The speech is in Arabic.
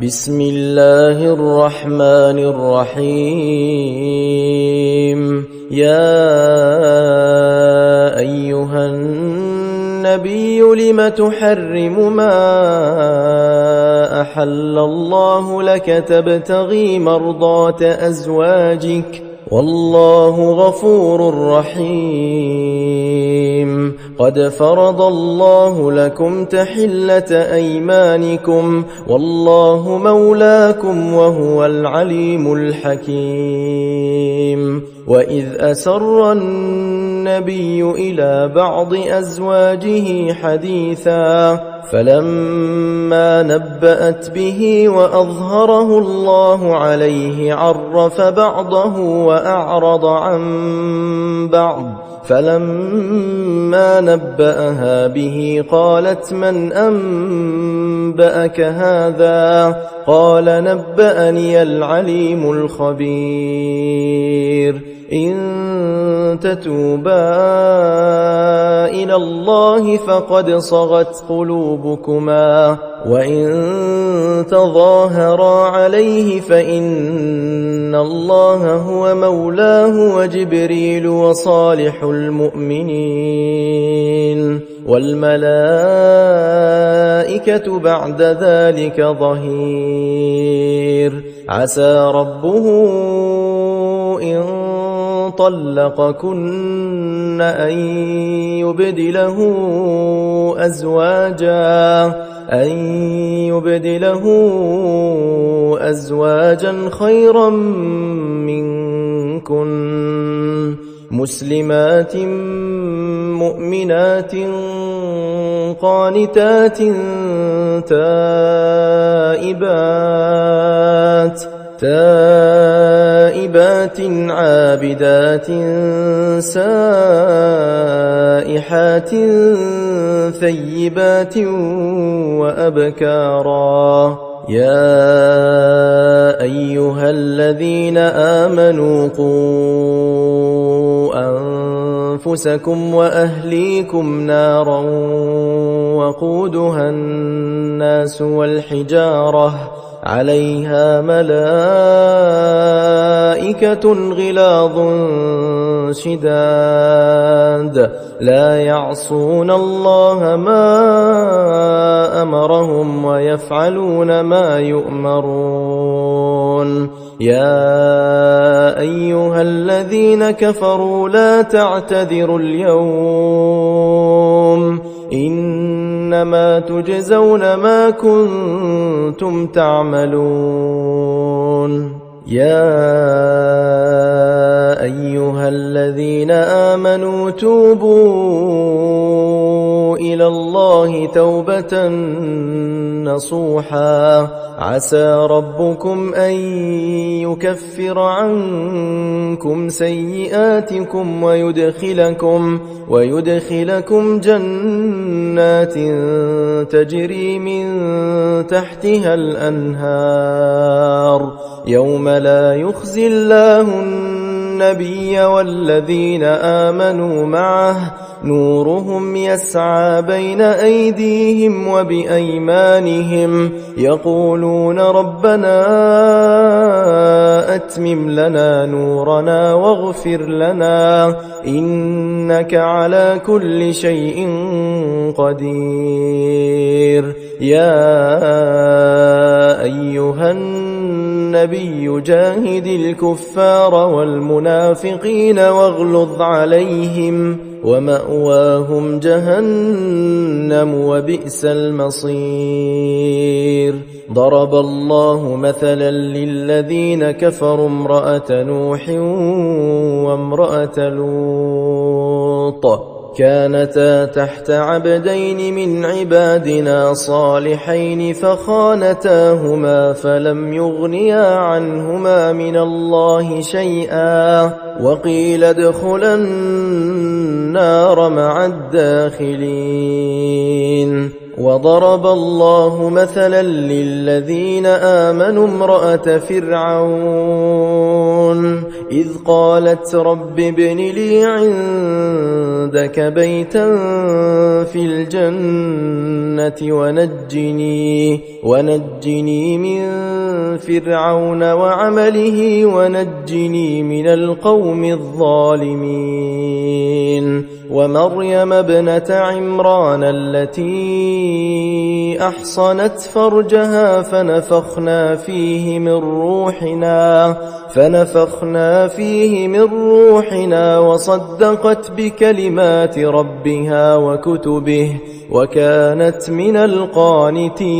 بسم الله الرحمن الرحيم. يا أيها النبي لم تحرم ما أحل الله لك تبتغي مرضات أزواجك والله غفور رحيم. قد فرض الله لكم تحلة أيمانكم والله مولاكم وهو العليم الحكيم. وإذ أسر النبي إلى بعض أزواجه حديثا فلما نبأت به وأظهره الله عليه عرف بعضه وأعرض عن بعض فلما نبأها به قالت من أنبأك هذا؟ قال نبأني العليم الخبير. إن تتوبا إلى الله فقد صغت قلوبكما وإن تظاهرا عليه فإن الله هو مولاه وجبريل وصالح المؤمنين والملائكة بعد ذلك ظهير. عسى ربه إن طلقكن أن يبدله أزواجا خيرا منكن مسلمات مؤمنات قانتات تائبات عابدات سائحات ثيبات وأبكارا. يا أيها الذين آمنوا قوا أنفسكم وأهليكم نارا وقودها الناس والحجارة عليها ملائكة غلاظ شداد لا يعصون الله ما أمرهم ويفعلون ما يؤمرون. يا أيها الذين كفروا لا تعتذروا اليوم إنما تجزون ما كنتم تعملون. يا أيها الذين آمنوا توبوا إلى الله توبة نصوحا عسى ربكم أن يكفر عنكم سيئاتكم ويدخلكم جنات تجري من تحتها الأنهار يوم لا يخزي الله النبي والذين آمنوا معه نورهم يسعى بين أيديهم وبأيمانهم يقولون ربنا أتمم لنا نورنا واغفر لنا إنك على كل شيء قدير. يا أيها النبي جاهد الكفار والمنافقين واغلظ عليهم ومأواهم جهنم وبئس المصير. ضرب الله مثلا للذين كفروا امرأة نوح وامرأة لوط كانتا تحت عبدين من عبادنا صالحين فخانتاهما فلم يغنيا عنهما من الله شيئا وقيل ادخلا النار مع الداخلين. وضرب الله مثلا للذين آمنوا امرأة فرعون إذ قالت رب ابن لي عندك بيتا في الجنة ونجني من فرعون وعمله ونجني من القوم الظالمين ومريم ابنة عمران التي أحصنت فرجها فنفخنا فيه من روحنا وصدقت بكلمات ربها وكتبه وكانت من القانتين.